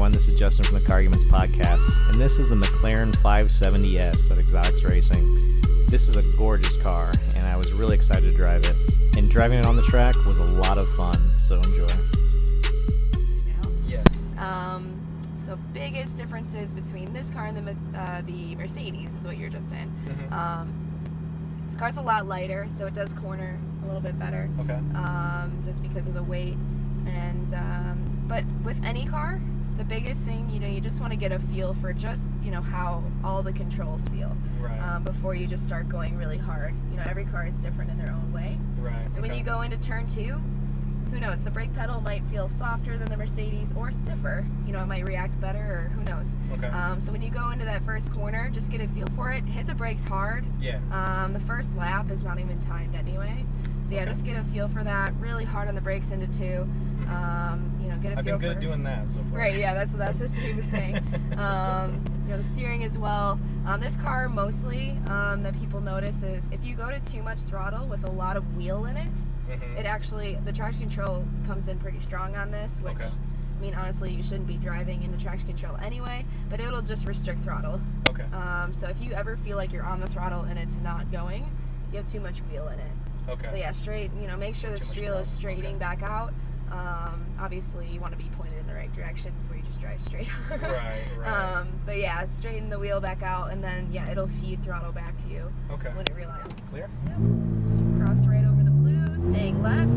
everyone. This is Justin from the Carguments podcast, and this is the Mclaren 570S at Exotics Racing. This is a gorgeous car, and I was really excited to drive it. And driving it on the track was a lot of fun, so enjoy. Yes. So biggest differences between this car and the Mercedes is what you're just in. Mm-hmm. This car's a lot lighter, so it does corner a little bit better. Okay. Just because of the weight. And but with any car, the biggest thing, you just want to get a feel for just, how all the controls feel. Right. Before you just start going really hard. Every car is different in their own way. Right. So when you go into turn 2, who knows? The brake pedal might feel softer than the Mercedes or stiffer. It might react better, or who knows. Okay. So when you go into that first corner, just get a feel for it. Hit the brakes hard. Yeah. The first lap is not even timed anyway. So yeah, just get a feel for that. Really hard on the brakes into 2. Get a I've feel been good for at doing that so far. Right, yeah, that's what he was saying. The steering as well. This car mostly that people notice is if you go to too much throttle with a lot of wheel in it, it actually, the traction control comes in pretty strong on this, which, I mean, honestly, you shouldn't be driving into traction control anyway, but it'll just restrict throttle. Okay. So if you ever feel like you're on the throttle and it's not going, you have too much wheel in it. Okay. So yeah, straight, make sure the wheel is straightening back out. Obviously, you want to be pointed in the right direction before you just drive straight. Right. But yeah, straighten the wheel back out, and then yeah, it'll feed throttle back to you. Okay. When it realizes. Clear? Yep. Cross right over the blue, staying left.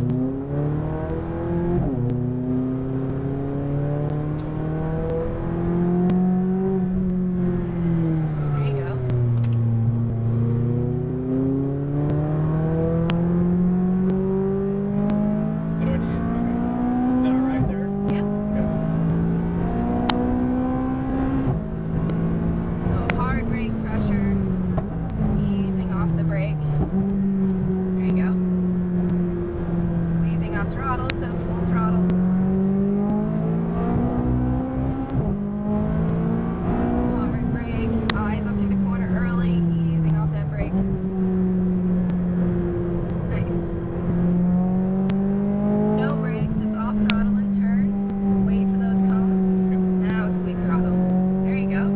Throttle to full throttle. Hard brake, eyes up through the corner early, easing off that brake. Nice. No brake, just off throttle and turn. Wait for those cones. Now squeeze throttle. There you go.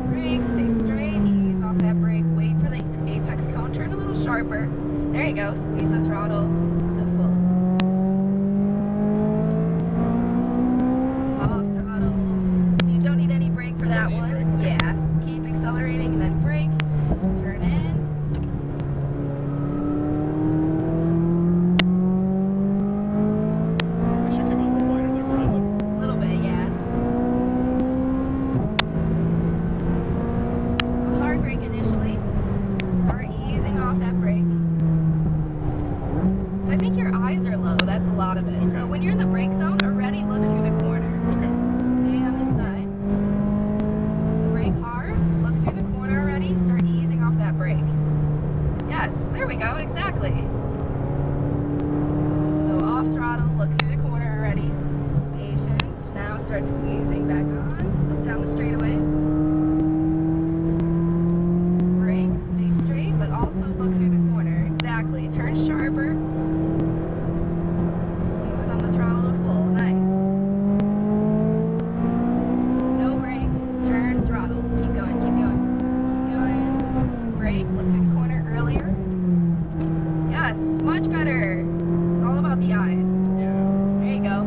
Brake, stay straight, ease off that brake. Wait for the apex cone, turn a little sharper. There you go, squeeze the throttle to full. Off throttle. So you don't need any brake for that one. Yeah, so keep accelerating and then brake. Turn in. I should come out a little wider there, probably. A little bit, yeah. So hard brake initially. Start easing off that brake. So I think your eyes are low, that's a lot of it. Okay. So when you're in the brake zone, already look through the corner. Okay. So stay on this side. So brake hard, look through the corner already, start easing off that brake. Yes, there we go, exactly. So off throttle, look through the corner already. Patience, now start squeezing back on. Look down the straightaway. Brake, stay straight, but also look through the corner. Exactly, turn sharper. Smooth on the throttle to full, nice. No brake, turn throttle. Keep going, keep going, keep going. Brake, look through the corner earlier. Yes, much better. It's all about the eyes. Yeah. There you go.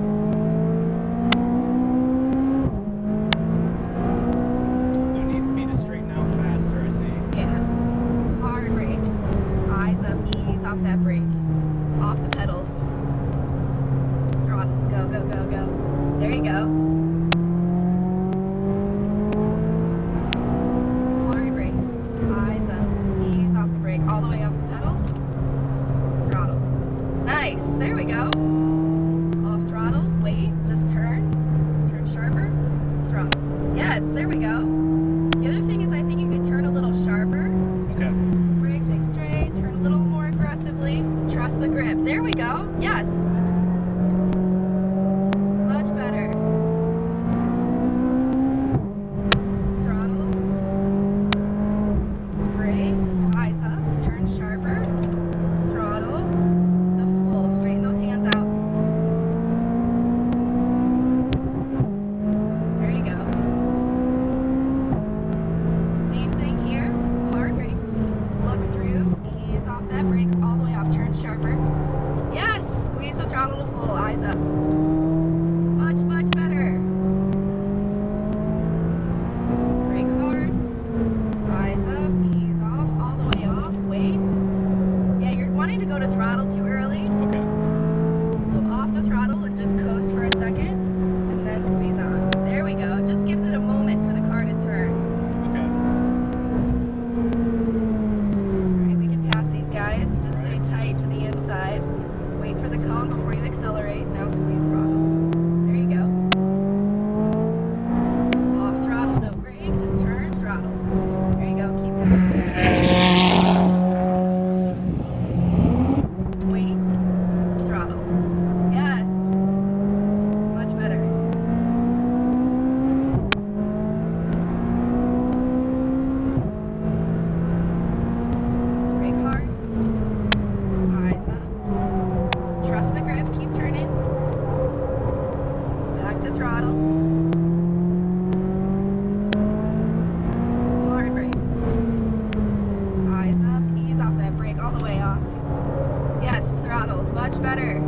throttle. Hard brake. Eyes up, ease off that brake all the way off. Yes, throttle, much better.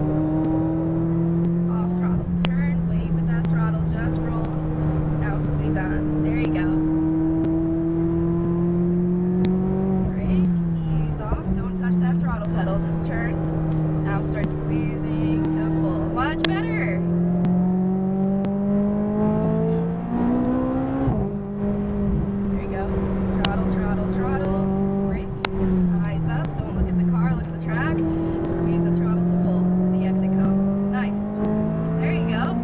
Off throttle, turn, wait with that throttle, just roll. Now squeeze on, there you go. Brake, ease off, don't touch that throttle pedal, just turn. Now start squeezing to full, much better. There you go, throttle, throttle, throttle, brake, eyes up, don't look at the car, look at the track, squeeze the throttle to full, to the exit cone, nice, there you go.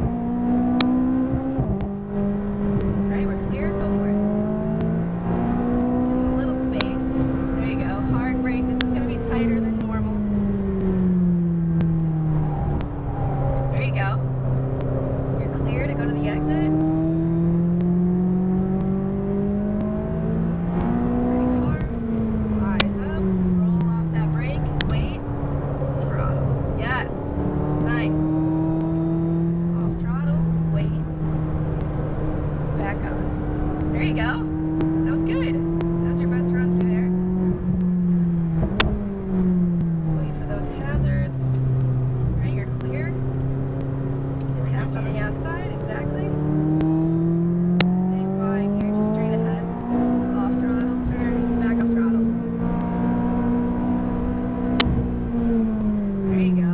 Alright, we're clear, go for it. Give them a little space, there you go, hard brake, this is going to be tighter than normal. There you go. You're clear to go to the exit. Brake hard. Eyes up. Roll off that brake. Wait. Throttle. Yes. Nice. Off throttle. Wait. Back on. There you go. That was good. That was your best run through there. Wait for those hazards. Alright, you're clear. Pass on the outside, exactly. So stay wide here, just straight ahead. Off throttle, turn, back up throttle. There you go.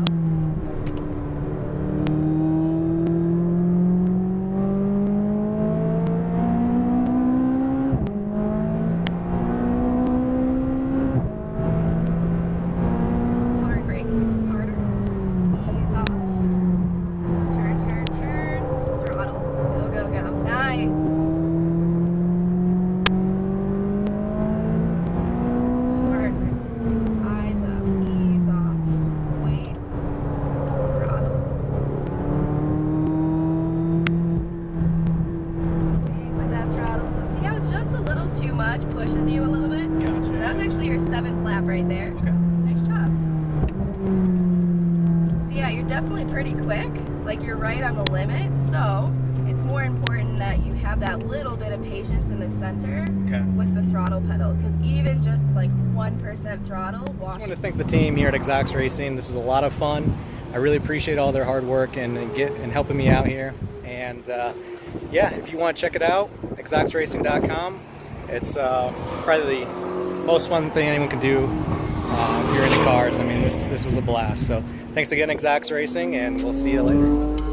Hard brake, harder. Ease off. Turn, turn, turn. Throttle. Go, go, go. Nice. Hard brake. Eyes up. Ease off. Wait. Throttle. Wait with that throttle. So see how just a little too much pushes you a little bit? Gotcha. That was actually your 7th lap right there. Okay. Nice job. So yeah, you're definitely pretty quick. Like you're right on the limit. So it's more important that you have that little bit of patience in the center Okay. with the throttle pedal. Because even just like 1% throttle, I wash. just want to thank the team here at Exotics Racing. This was a lot of fun. I really appreciate all their hard work and helping me out here. And yeah, if you want to check it out, exoticsracing.com. It's probably the most fun thing anyone can do if you're into cars. I mean, this was a blast. So thanks again, Exotics Racing, and we'll see you later.